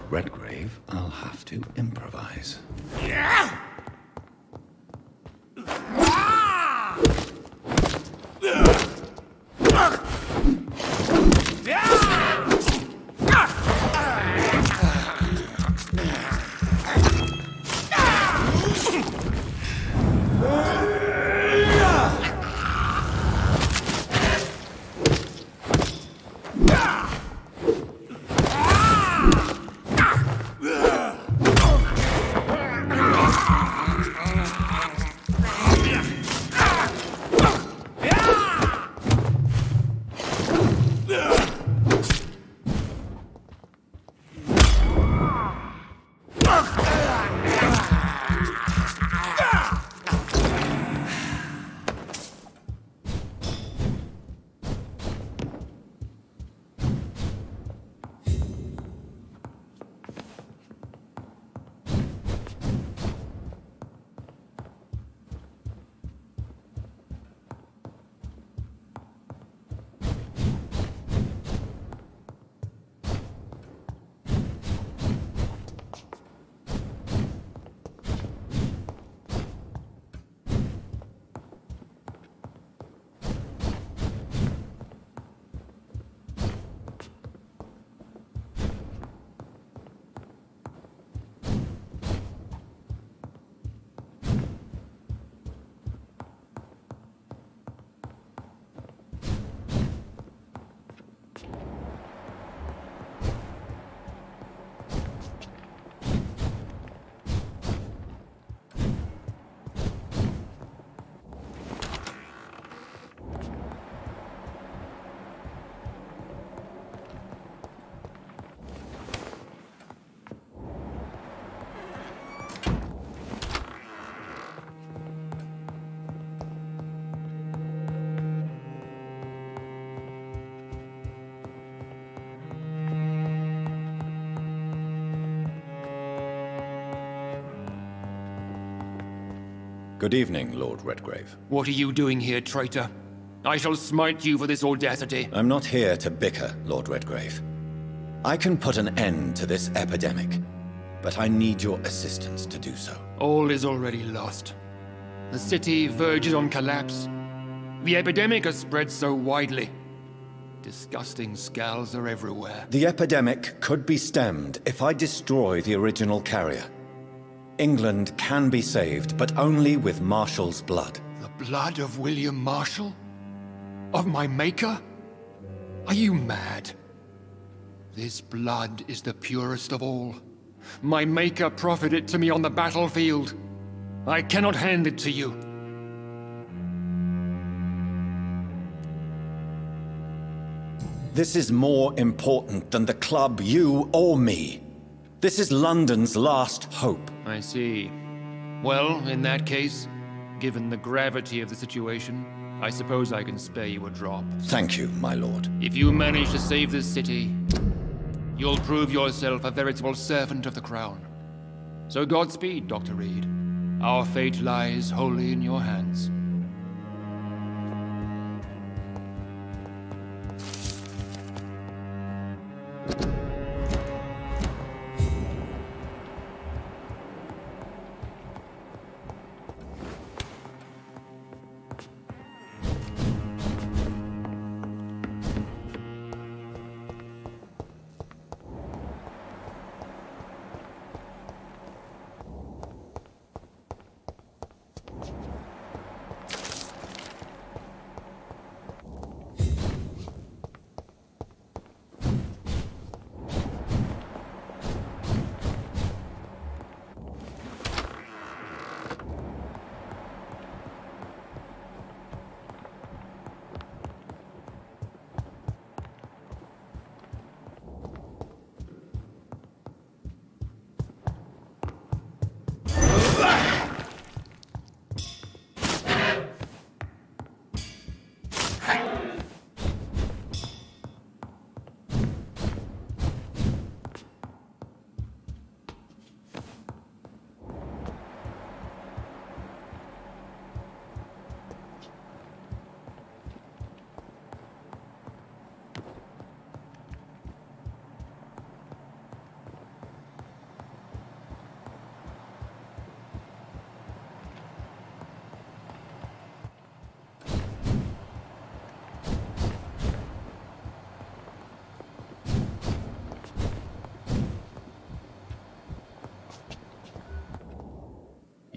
Redgrave, I'll have to improvise. Good evening, Lord Redgrave. What are you doing here, traitor? I shall smite you for this audacity. I'm not here to bicker, Lord Redgrave. I can put an end to this epidemic, but I need your assistance to do so. All is already lost. The city verges on collapse. The epidemic has spread so widely. Disgusting scals are everywhere. The epidemic could be stemmed if I destroy the original carrier. England can be saved, but only with Marshall's blood. The blood of William Marshall? Of my maker? Are you mad? This blood is the purest of all. My maker proffered it to me on the battlefield. I cannot hand it to you. This is more important than the club, you or me. This is London's last hope. I see. Well, in that case, given the gravity of the situation, I suppose I can spare you a drop. Thank you, my lord. If you manage to save this city, you'll prove yourself a veritable servant of the crown. So Godspeed, Dr. Reid. Our fate lies wholly in your hands.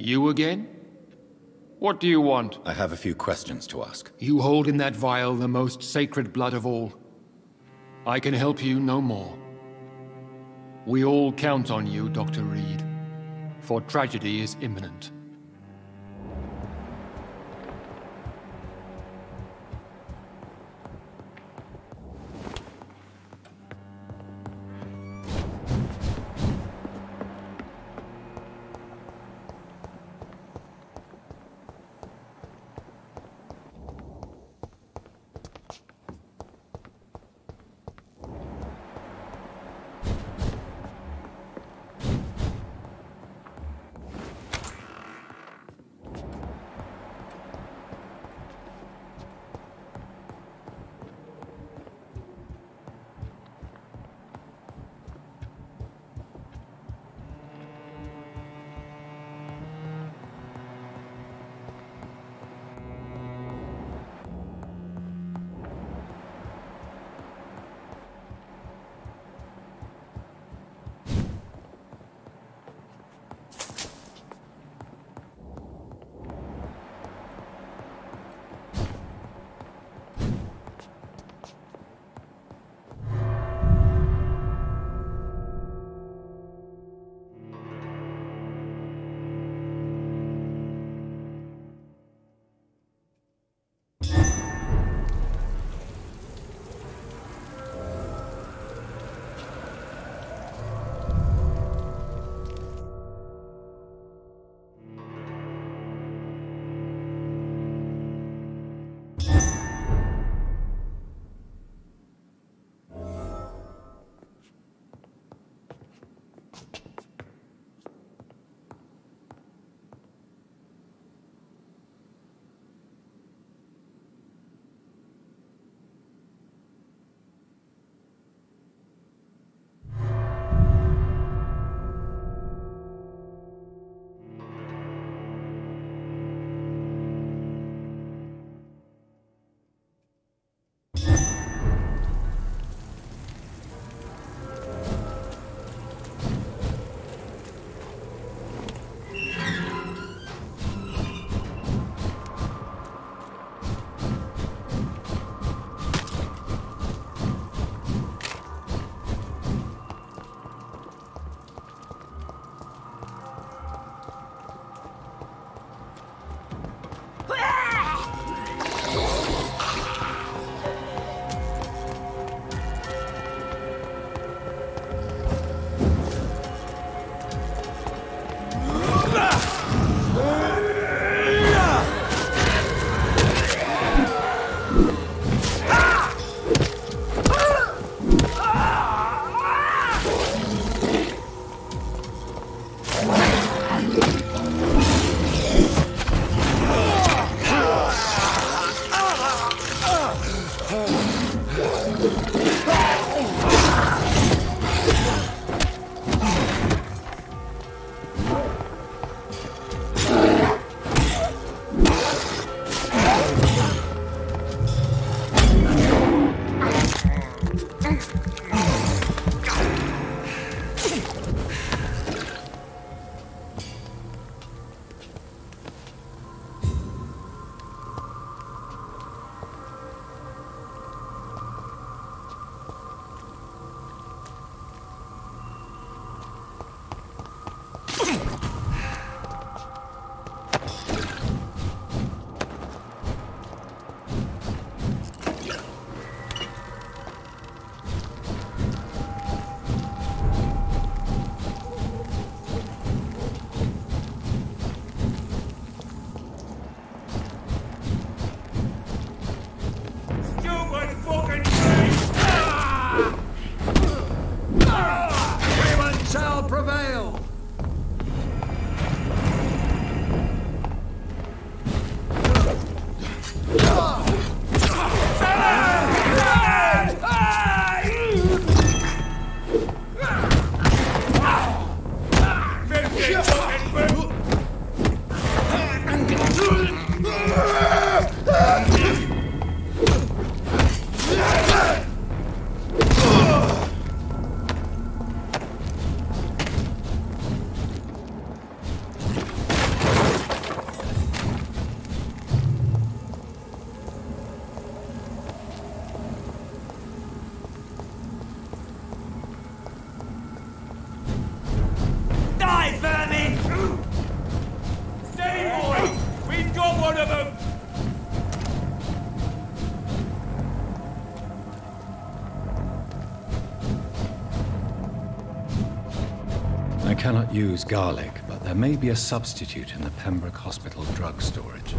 You again? What do you want? I have a few questions to ask. You hold in that vial the most sacred blood of all. I can help you no more. We all count on you, Dr. Reid, for tragedy is imminent. I cannot use garlic, but there may be a substitute in the Pembroke Hospital drug storage.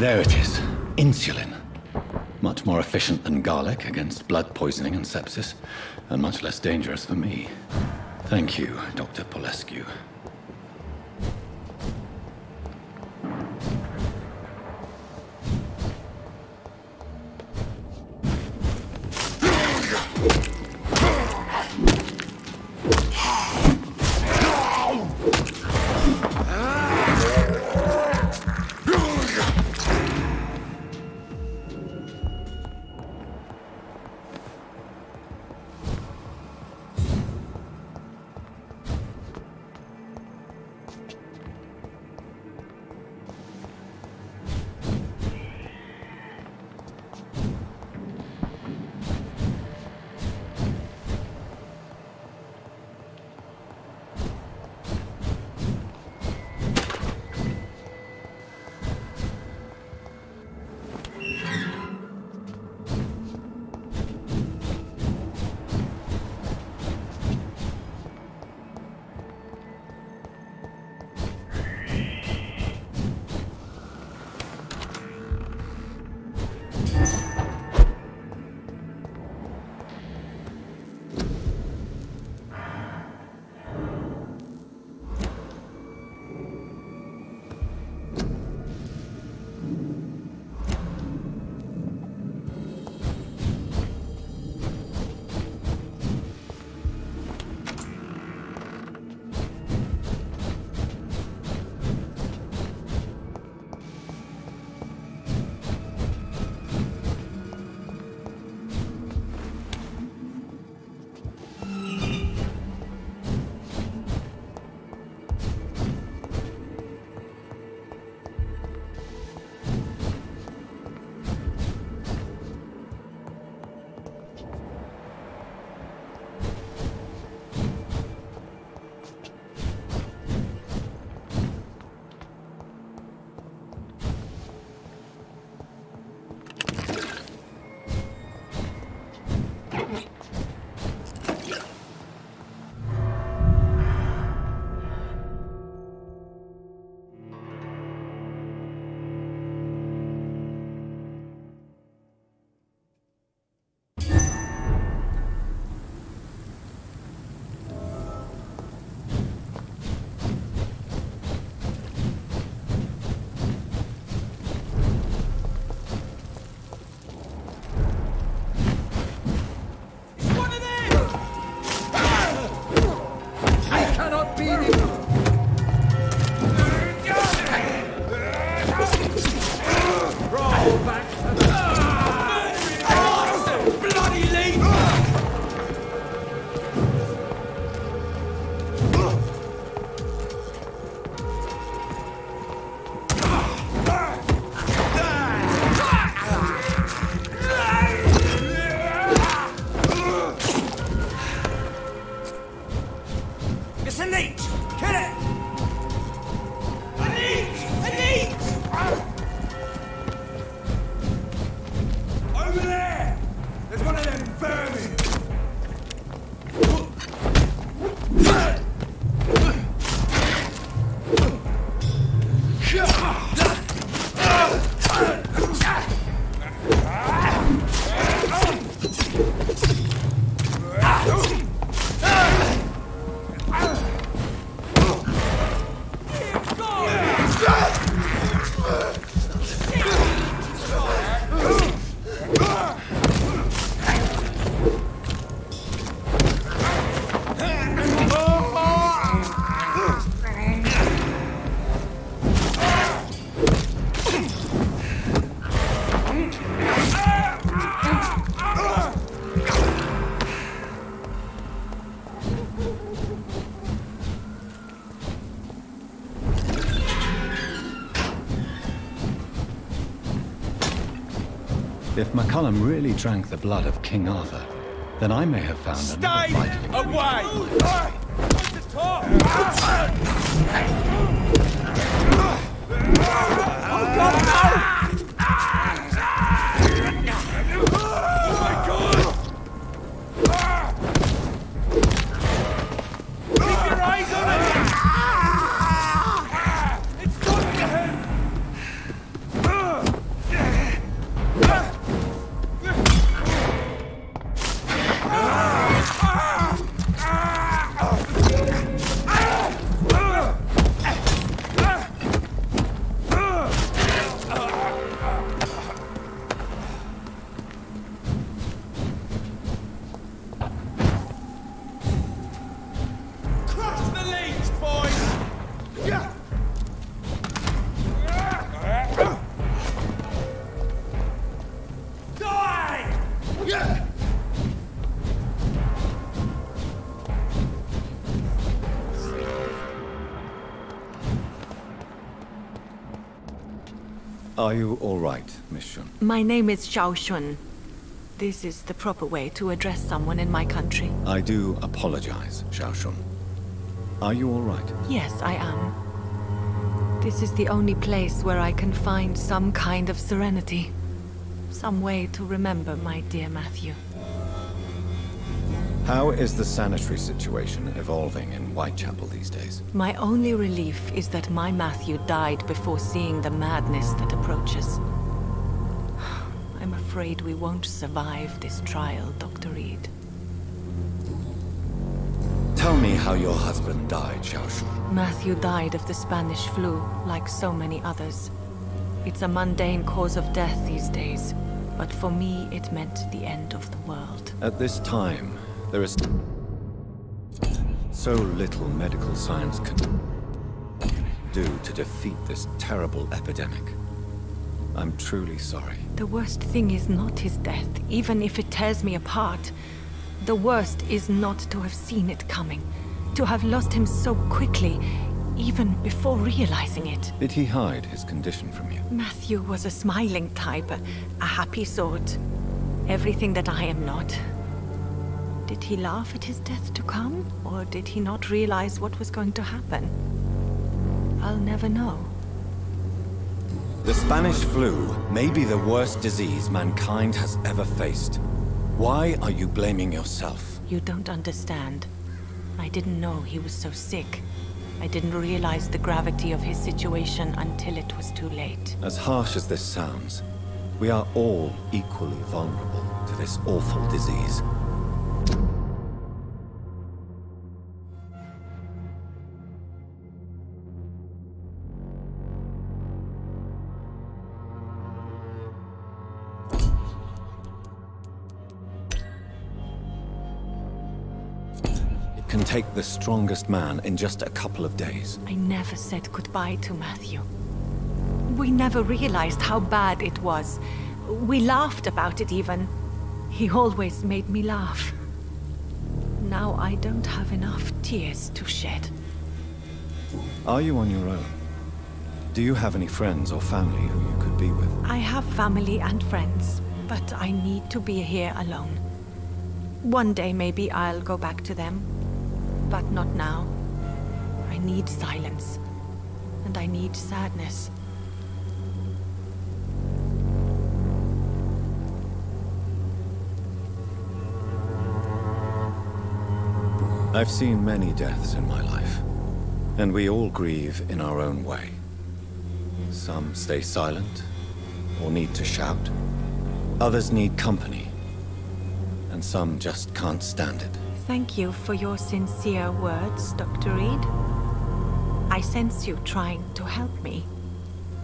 There it is. Insulin. Much more efficient than garlic against blood poisoning and sepsis, and much less dangerous for me. Thank you, Dr. Polescu. If McCullum really drank the blood of King Arthur, then I may have found another vital ingredient. Oh God, no! It's done to him! Are you all right, Miss Shun? My name is Xiao Shun. This is the proper way to address someone in my country. I do apologize, Xiao Shun. Are you all right? Yes, I am. This is the only place where I can find some kind of serenity. Some way to remember my dear Matthew. How is the sanitary situation evolving in Whitechapel these days? My only relief is that my Matthew died before seeing the madness that approaches. I'm afraid we won't survive this trial, Dr. Reid. Tell me how your husband died, Xiao Shun. Matthew died of the Spanish flu, like so many others. It's a mundane cause of death these days, but for me it meant the end of the world. At this time, there is so little medical science can do to defeat this terrible epidemic. I'm truly sorry. The worst thing is not his death, even if it tears me apart. The worst is not to have seen it coming, to have lost him so quickly, even before realizing it. Did he hide his condition from you? Matthew was a smiling type, a happy sort. Everything that I am not. Did he laugh at his death to come, or did he not realize what was going to happen? I'll never know. The Spanish flu may be the worst disease mankind has ever faced. Why are you blaming yourself? You don't understand. I didn't know he was so sick. I didn't realize the gravity of his situation until it was too late. As harsh as this sounds, we are all equally vulnerable to this awful disease. Can take the strongest man in just a couple of days. I never said goodbye to Matthew. We never realized how bad it was. We laughed about it even. He always made me laugh. Now I don't have enough tears to shed. Are you on your own? Do you have any friends or family who you could be with? I have family and friends, but I need to be here alone. One day maybe I'll go back to them. But not now. I need silence. And I need sadness. I've seen many deaths in my life. And we all grieve in our own way. Some stay silent, or need to shout. Others need company. And some just can't stand it. Thank you for your sincere words, Dr. Reid. I sense you trying to help me,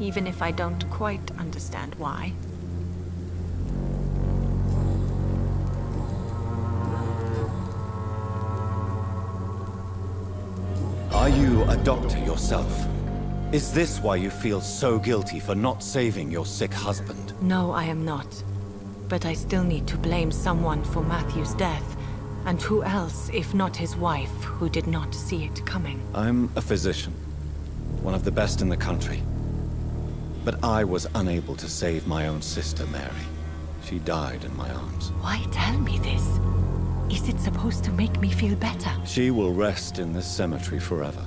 even if I don't quite understand why. Are you a doctor yourself? Is this why you feel so guilty for not saving your sick husband? No, I am not. But I still need to blame someone for Matthew's death. And who else, if not his wife, who did not see it coming? I'm a physician, one of the best in the country. But I was unable to save my own sister, Mary. She died in my arms. Why tell me this? Is it supposed to make me feel better? She will rest in this cemetery forever.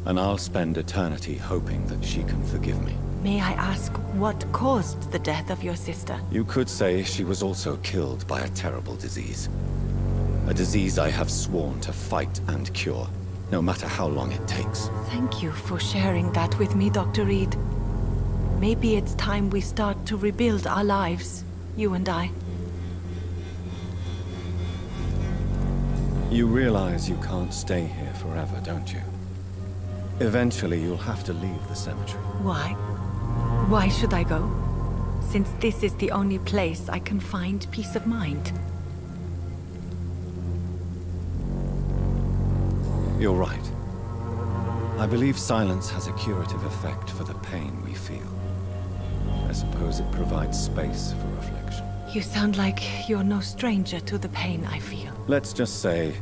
And I'll spend eternity hoping that she can forgive me. May I ask what caused the death of your sister? You could say she was also killed by a terrible disease. A disease I have sworn to fight and cure, no matter how long it takes. Thank you for sharing that with me, Dr. Reid. Maybe it's time we start to rebuild our lives, you and I. You realize you can't stay here forever, don't you? Eventually you'll have to leave the cemetery. Why? Why should I go? Since this is the only place I can find peace of mind. You're right. I believe silence has a curative effect for the pain we feel. I suppose it provides space for reflection. You sound like you're no stranger to the pain I feel. Let's just say,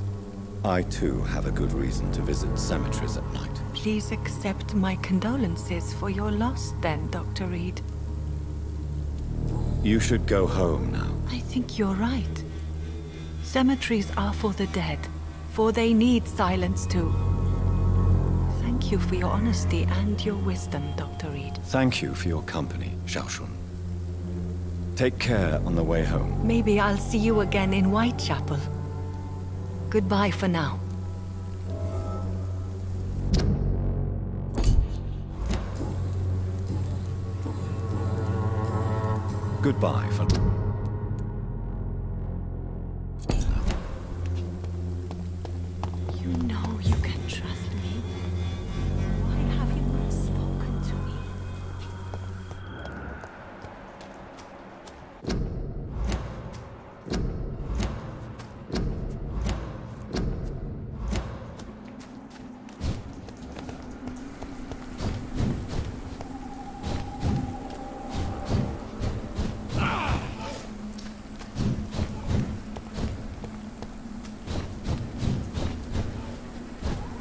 I too have a good reason to visit cemeteries at night. Please accept my condolences for your loss then, Dr. Reid. You should go home now. I think you're right. Cemeteries are for the dead, for they need silence too. Thank you for your honesty and your wisdom, Dr. Reid. Thank you for your company, Xiaoshun. Take care on the way home. Maybe I'll see you again in Whitechapel. Goodbye for now. Goodbye for now. You know you can trust me. Why have you not spoken to me?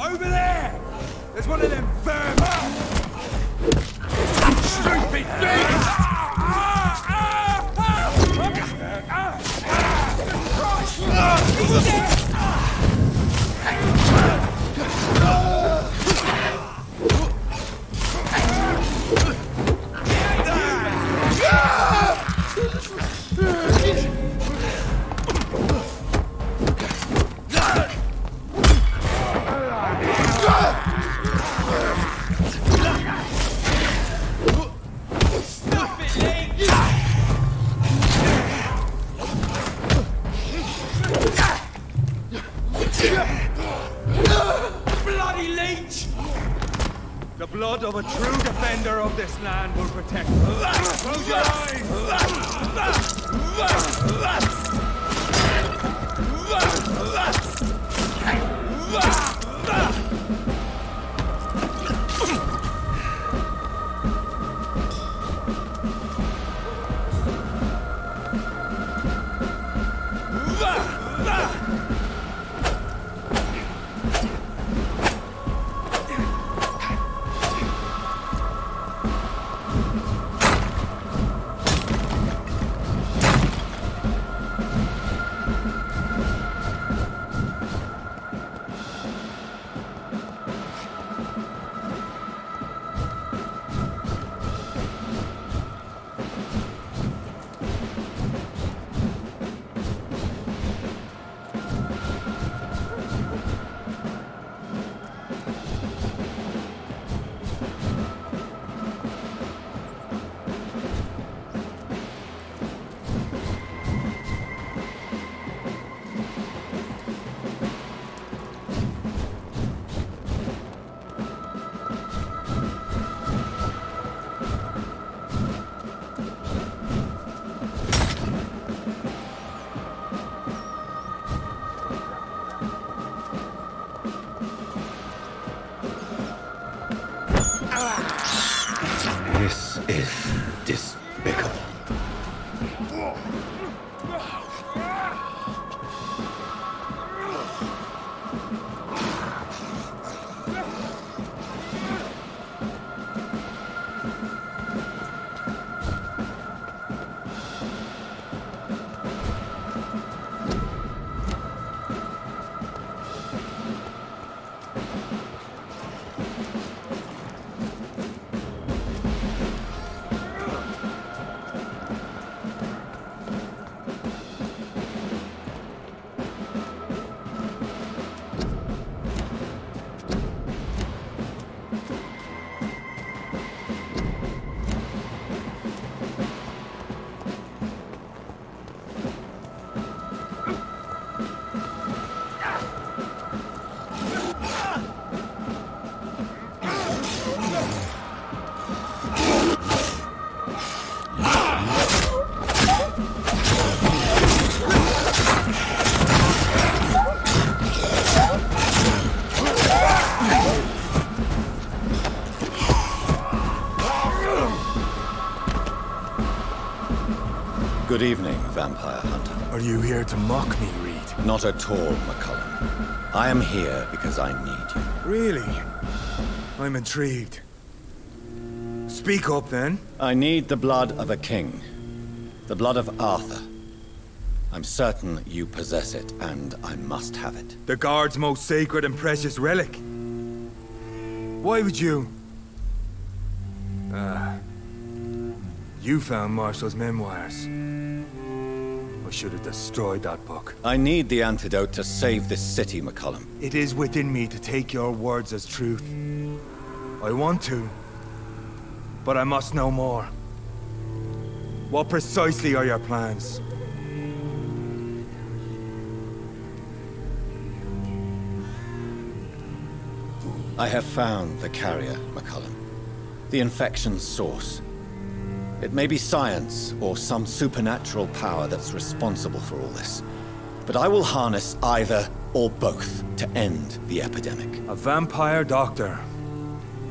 Over there! There's one of them Vampyr! Stupid thing! Bloody leech! The blood of a true defender of this land will protect us. Close your This is despicable. Good evening, Vampire Hunter. Are you here to mock me, Reid? Not at all, McCullum. I am here because I need you. Really? I'm intrigued. Speak up, then. I need the blood of a king. The blood of Arthur. I'm certain you possess it, and I must have it. The Guard's most sacred and precious relic. Why would you... You found Marshall's memoirs. I should have destroyed that book. I need the antidote to save this city, McCullum. It is within me to take your words as truth. I want to, but I must know more. What precisely are your plans? I have found the carrier, McCullum. The infection's source. It may be science or some supernatural power that's responsible for all this. But I will harness either or both to end the epidemic. A vampire doctor.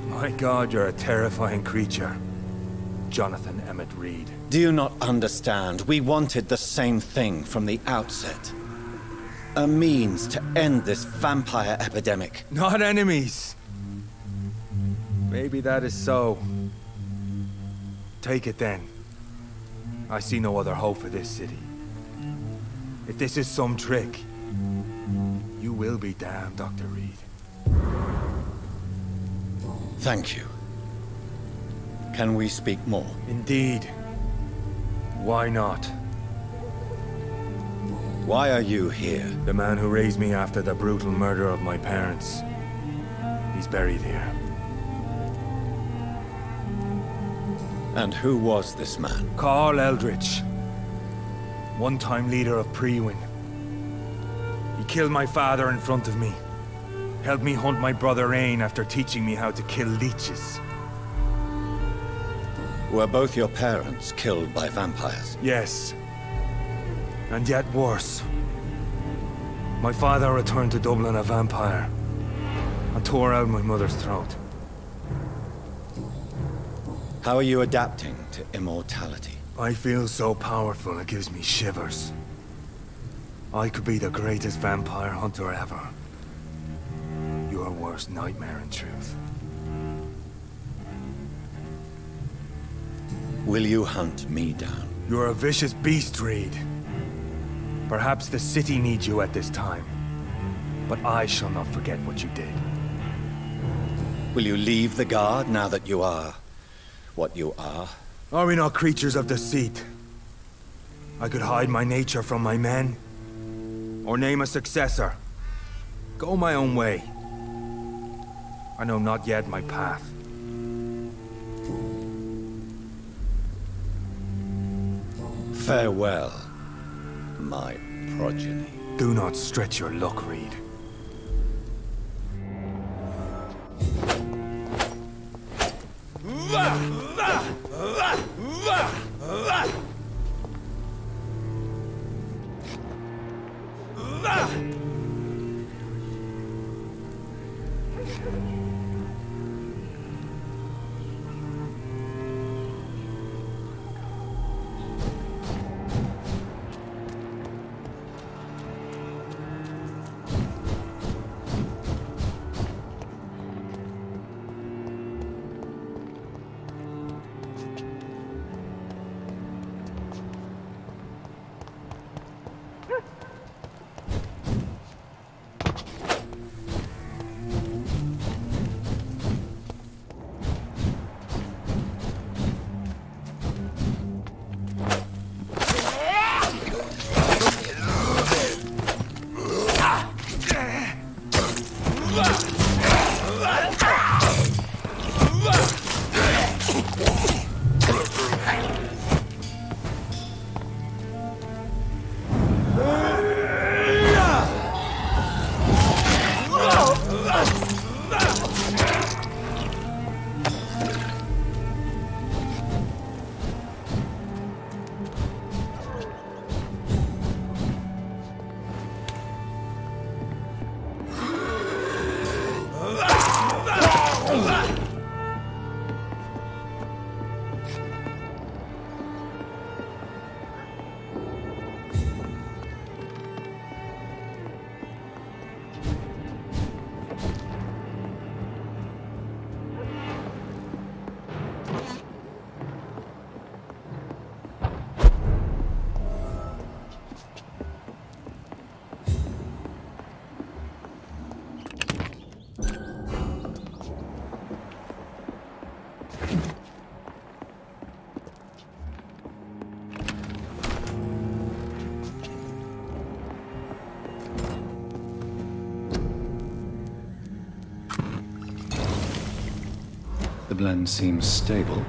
My God, you're a terrifying creature. Jonathan Emmett Reid. Do you not understand? We wanted the same thing from the outset. A means to end this vampire epidemic. Not enemies. Maybe that is so. Take it then. I see no other hope for this city. If this is some trick, you will be damned, Dr. Reid. Thank you. Can we speak more? Indeed. Why not? Why are you here? The man who raised me after the brutal murder of my parents. He's buried here. And who was this man? Carl Eldritch. One-time leader of Priwen. He killed my father in front of me. Helped me hunt my brother Ain after teaching me how to kill leeches. Were both your parents killed by vampires? Yes. And yet worse. My father returned to Dublin a vampire, and tore out my mother's throat. How are you adapting to immortality? I feel so powerful it gives me shivers. I could be the greatest vampire hunter ever. Your worst nightmare in truth. Will you hunt me down? You're a vicious beast, Reid. Perhaps the city needs you at this time. But I shall not forget what you did. Will you leave the Guard now that you are what you are? Are we not creatures of deceit? I could hide my nature from my men, or name a successor. Go my own way. I know not yet my path. Farewell, my progeny. Do not stretch your luck, Reid. The blend seems stable.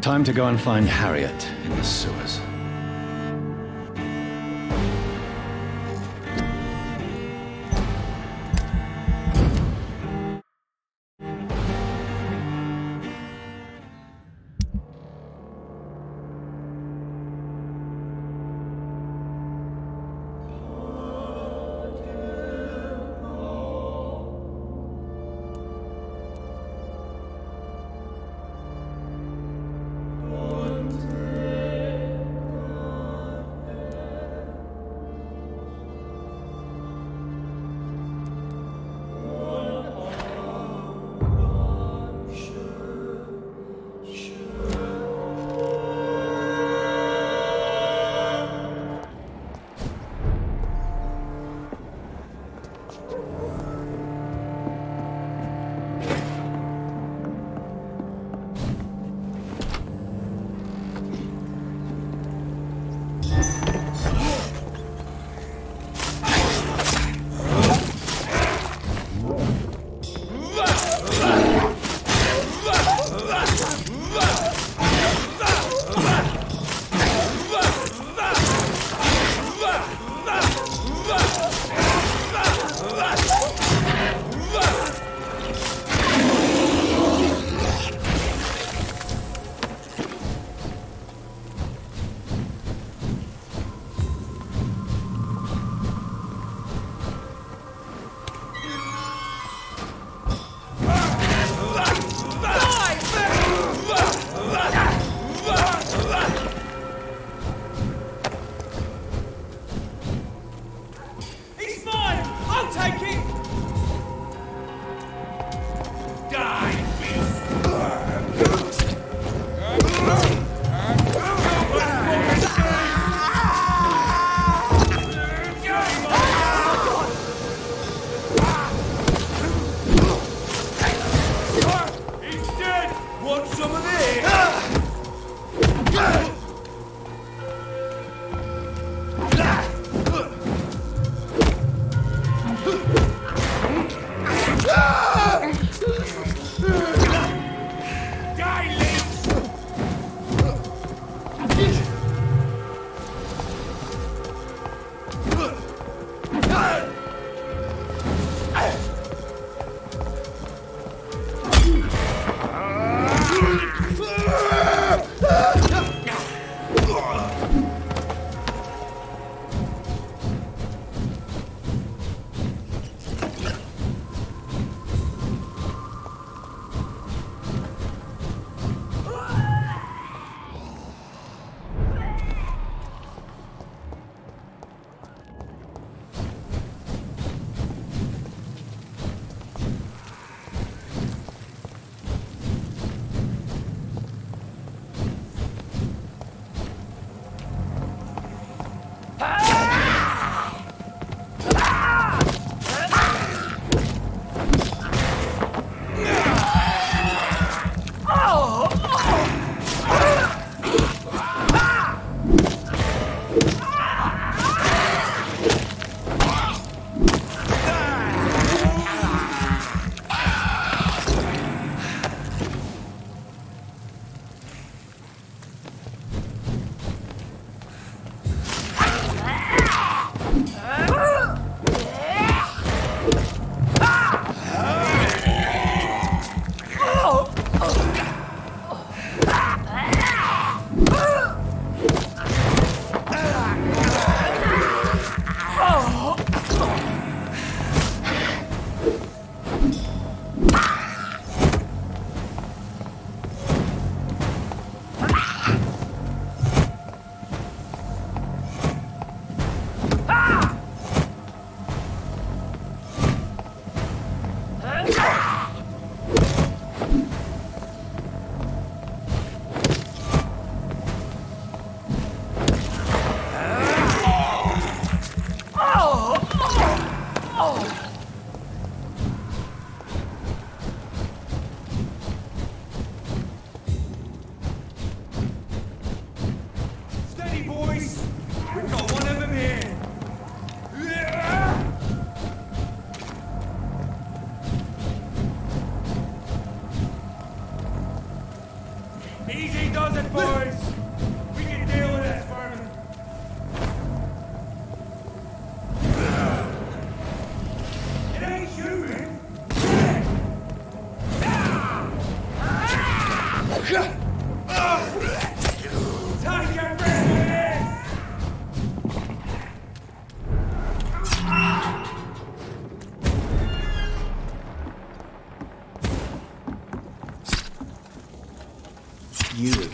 Time to go and find Hariet in the sewers.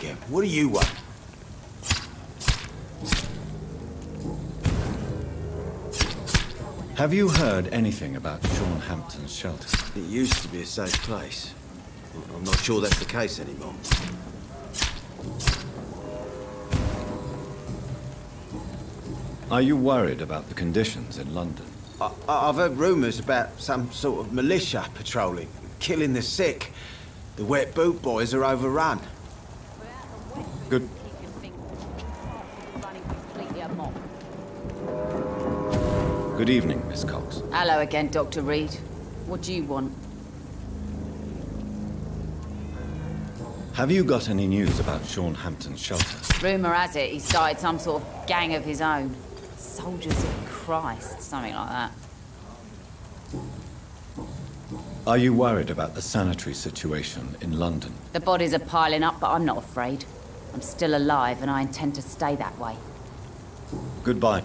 again. What do you want? Have you heard anything about Sean Hampton's shelter? It used to be a safe place. I'm not sure that's the case anymore. Are you worried about the conditions in London? I've heard rumours about some sort of militia patrolling, killing the sick. The wet boot boys are overrun. Good. Good evening, Miss Cox. Hello again, Dr. Reid. What do you want? Have you got any news about Sean Hampton's shelter? Rumour has it he started some sort of gang of his own. Soldiers of Christ, something like that. Are you worried about the sanitary situation in London? The bodies are piling up, but I'm not afraid. I'm still alive, and I intend to stay that way. Goodbye.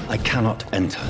I cannot enter.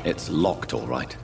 It's locked, all right.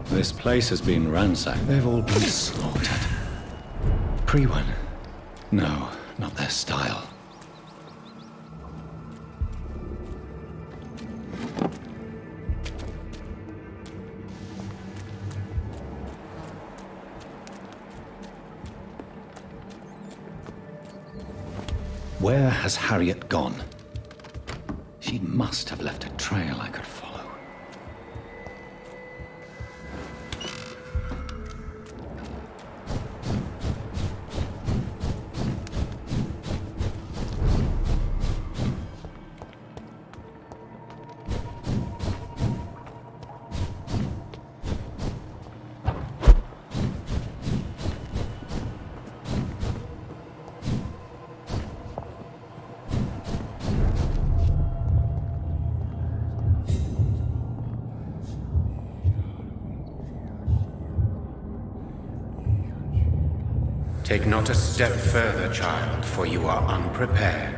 This place has been ransacked. They've all been slaughtered. Pre-one? No, not their style. Where has Hariet gone? She must have left a trail I could follow. Take not a step further, child, for you are unprepared.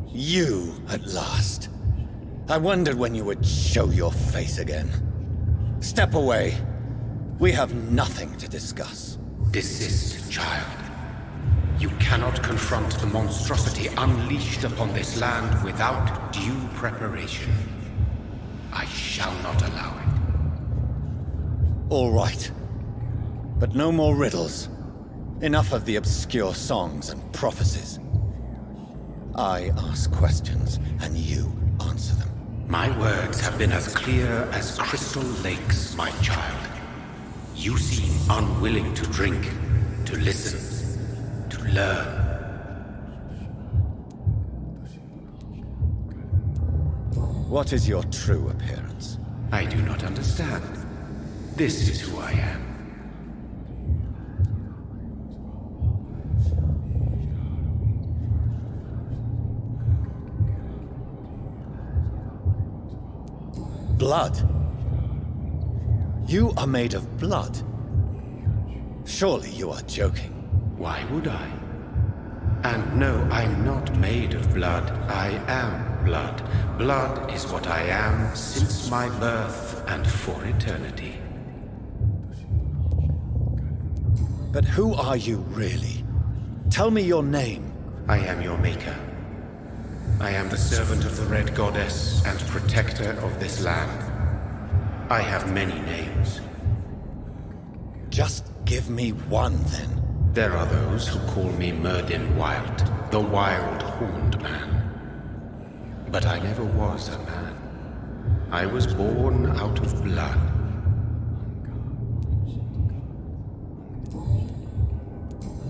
You, at last. I wondered when you would show your face again. Step away. We have nothing to discuss. Desist, child. You cannot confront the monstrosity unleashed upon this land without due preparation. I shall not allow it. All right. But no more riddles. Enough of the obscure songs and prophecies. I ask questions, and you answer them. My words have been as clear as crystal lakes, my child. You seem unwilling to drink, to listen, to learn. What is your true appearance? I do not understand. This is who I am. Blood? You are made of blood. Surely you are joking. Why would I? And no, I'm not made of blood. I am blood. Blood is what I am since my birth and for eternity. But who are you really? Tell me your name. I am your maker. I am the servant of the Red Goddess and protector of this land. I have many names. Just give me one, then. There are those who call me Myrddin Wild, the Wild Horned Man. But I never was a man. I was born out of blood.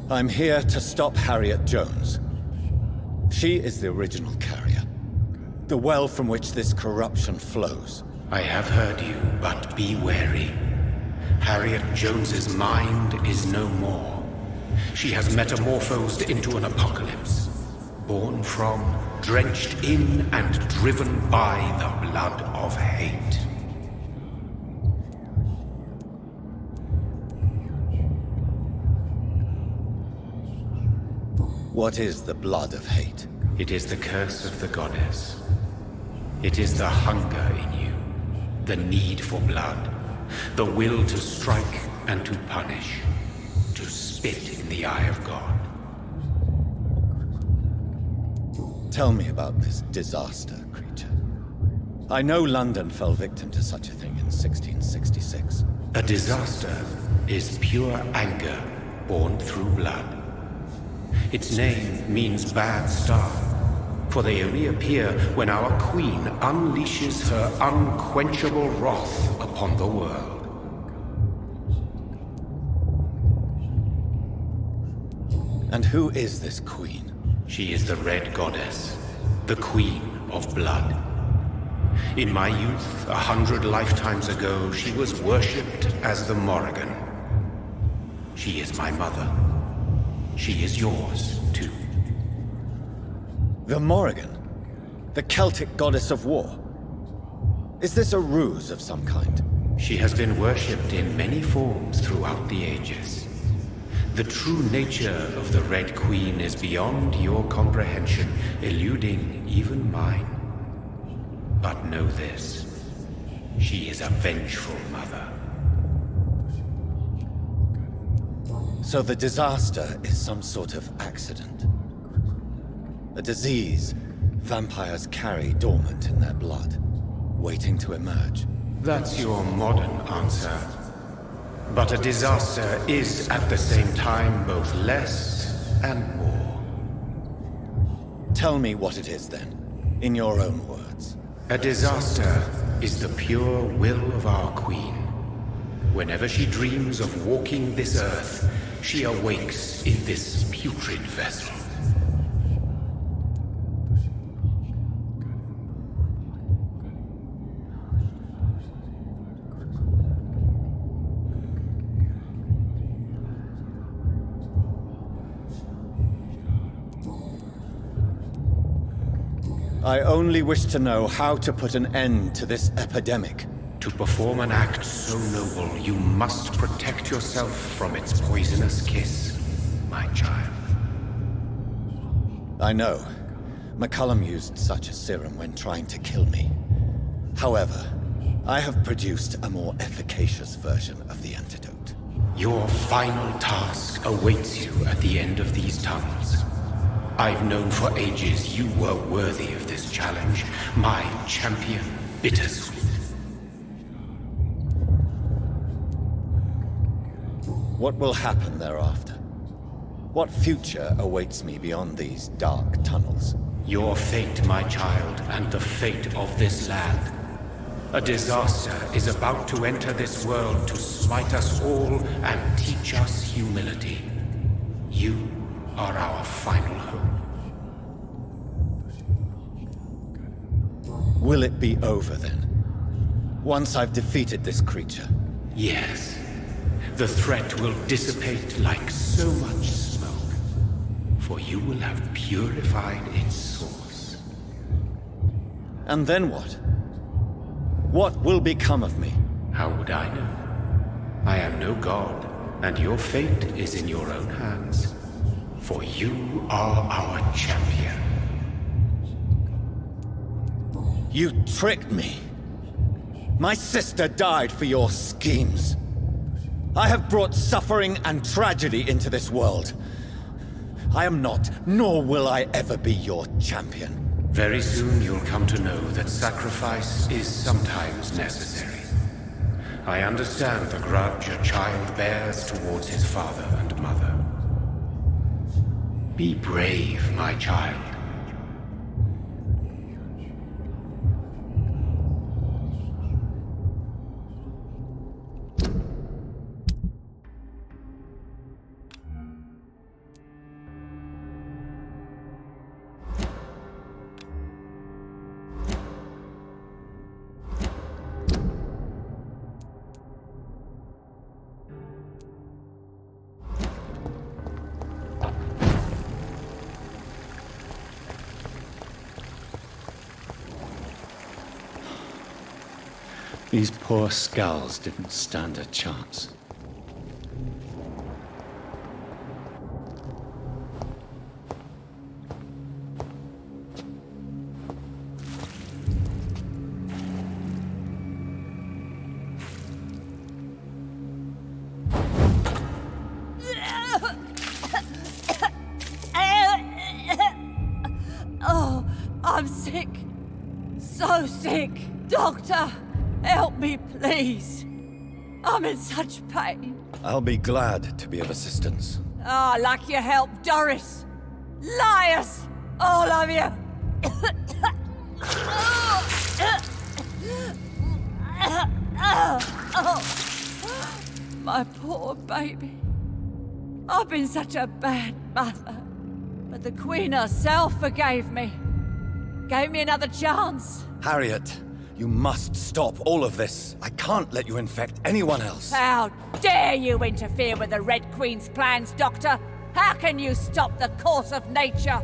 I'm here to stop Hariet Jones. She is the original carrier. The well from which this corruption flows. I have heard you, but be wary. Hariet Jones's mind is no more. She has metamorphosed into an apocalypse. Born from, drenched in, and driven by the blood of hate. What is the blood of hate? It is the curse of the goddess. It is the hunger in you, the need for blood, the will to strike and to punish, to spit in the eye of God. Tell me about this disaster, creature. I know London fell victim to such a thing in 1666. A disaster is pure anger born through blood. Its name means bad star, for they only appear when our queen unleashes her unquenchable wrath upon the world. And who is this queen? She is the Red Goddess, the Queen of Blood. In my youth, 100 lifetimes ago, she was worshipped as the Morrigan. She is my mother. She is yours, too. The Morrigan? The Celtic goddess of war? Is this a ruse of some kind? She has been worshipped in many forms throughout the ages. The true nature of the Red Queen is beyond your comprehension, eluding even mine. But know this, she is a vengeful mother. So the disaster is some sort of accident. A disease vampires carry dormant in their blood, waiting to emerge. That's your modern answer. But a disaster is at the same time both less and more. Tell me what it is then, in your own words. A disaster is the pure will of our queen. Whenever she dreams of walking this earth, she awakes in this putrid vessel. I only wish to know how to put an end to this epidemic. To perform an act so noble, you must protect yourself from its poisonous kiss, my child. I know. McCullum used such a serum when trying to kill me. However, I have produced a more efficacious version of the antidote. Your final task awaits you at the end of these tunnels. I've known for ages you were worthy of this challenge, my champion, Bittersweet. What will happen thereafter? What future awaits me beyond these dark tunnels? Your fate, my child, and the fate of this land. A disaster is about to enter this world to smite us all and teach us humility. You are our final hope. Will it be over then? Once I've defeated this creature? Yes. The threat will dissipate like so much smoke, for you will have purified its source. And then what? What will become of me? How would I know? I am no god, and your fate is in your own hands. For you are our champion. You tricked me. My sister died for your schemes. I have brought suffering and tragedy into this world. I am not, nor will I ever be your champion. Very soon you'll come to know that sacrifice is sometimes necessary. I understand the grudge a child bears towards his father and mother. Be brave, my child. These poor skulls didn't stand a chance. Oh, I'm sick. So sick. Doctor! Help me, please. I'm in such pain. I'll be glad to be of assistance. Ah, like your help, Doris. Liars! All of you! My poor baby. I've been such a bad mother. But the Queen herself forgave me. Gave me another chance. Hariet, you must stop all of this. I can't let you infect anyone else. How dare you interfere with the Red Queen's plans, Doctor? How can you stop the course of nature?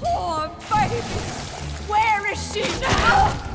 Poor baby! Where is she now?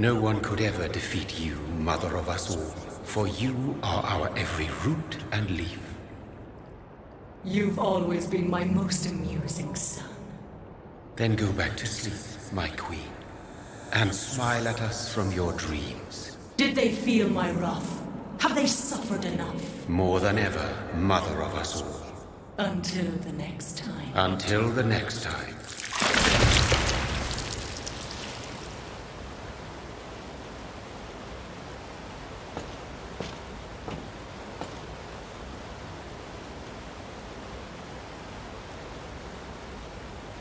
No one could ever defeat you, mother of us all, for you are our every root and leaf. You've always been my most amusing son. Then go back to sleep, my queen, and smile at us from your dreams. Did they feel my wrath? Have they suffered enough? More than ever, mother of us all. Until the next time. Until the next time.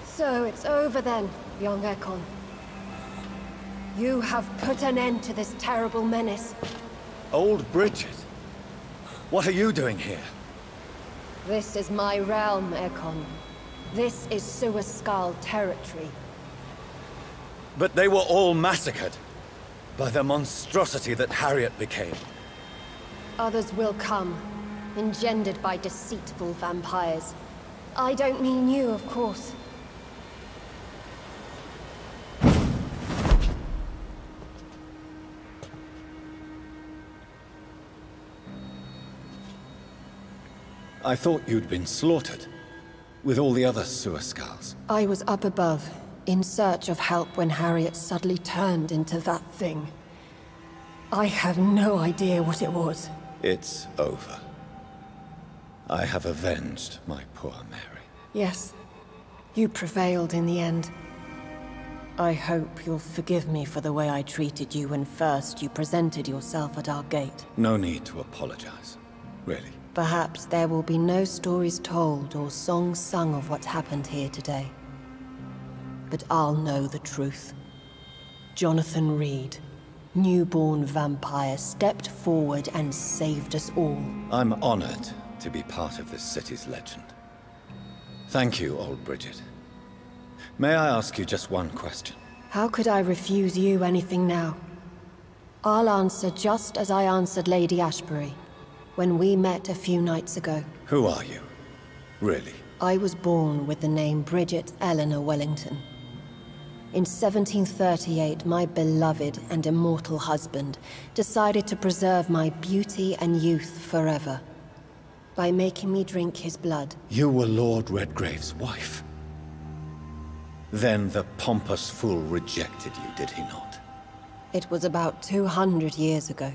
So it's over then, young Ekon. You have put an end to this terrible menace. Old Bridget? What are you doing here? This is my realm, Ekon. This is Suaskal territory. But they were all massacred by the monstrosity that Hariet became. Others will come, engendered by deceitful vampires. I don't mean you, of course. I thought you'd been slaughtered, with all the other Suaskals. I was up above, in search of help when Hariet suddenly turned into that thing. I have no idea what it was. It's over. I have avenged my poor Mary. Yes, you prevailed in the end. I hope you'll forgive me for the way I treated you when first you presented yourself at our gate. No need to apologize, really. Perhaps there will be no stories told or songs sung of what happened here today. But I'll know the truth. Jonathan Reid, newborn vampire, stepped forward and saved us all. I'm honored to be part of this city's legend. Thank you, old Bridget. May I ask you just one question? How could I refuse you anything now? I'll answer just as I answered Lady Ashbury when we met a few nights ago. Who are you? Really? I was born with the name Bridget Eleanor Wellington. In 1738, my beloved and immortal husband decided to preserve my beauty and youth forever by making me drink his blood. You were Lord Redgrave's wife. Then the pompous fool rejected you, did he not? It was about 200 years ago.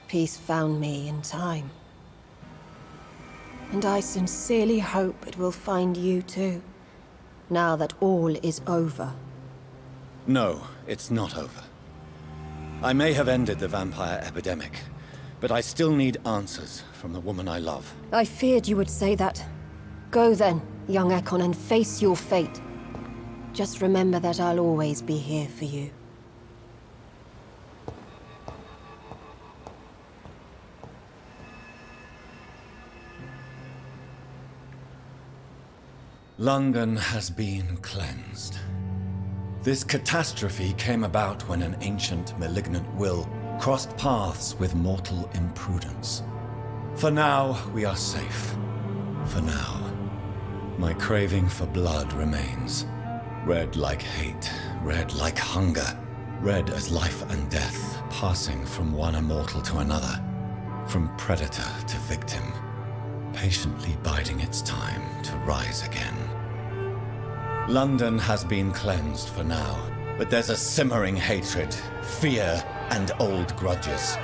Peace found me in time. And I sincerely hope it will find you too, now that all is over. No, it's not over. I may have ended the vampire epidemic, but I still need answers from the woman I love. I feared you would say that. Go then, young Ekon, and face your fate. Just remember that I'll always be here for you. London has been cleansed. This catastrophe came about when an ancient, malignant will crossed paths with mortal imprudence. For now, we are safe. For now. My craving for blood remains. Red like hate, red like hunger. Red as life and death, passing from one immortal to another. From predator to victim. Patiently biding its time to rise again. London has been cleansed for now, but there's a simmering hatred, fear, and old grudges.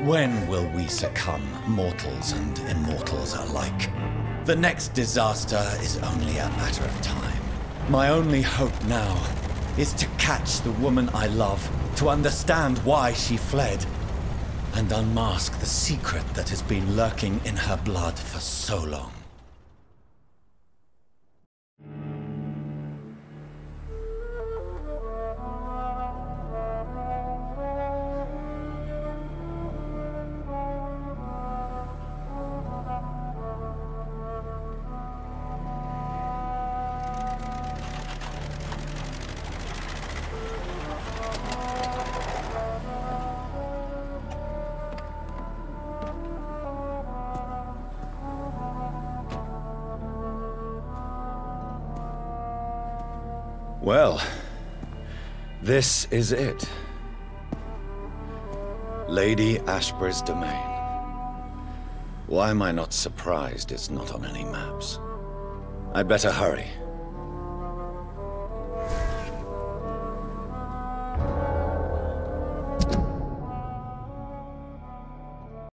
When will we succumb, mortals and immortals alike? The next disaster is only a matter of time. My only hope now is to catch the woman I love, to understand why she fled, and unmask the secret that has been lurking in her blood for so long. Well, this is it. Lady Ashbury's domain. Why am I not surprised it's not on any maps? I'd better hurry.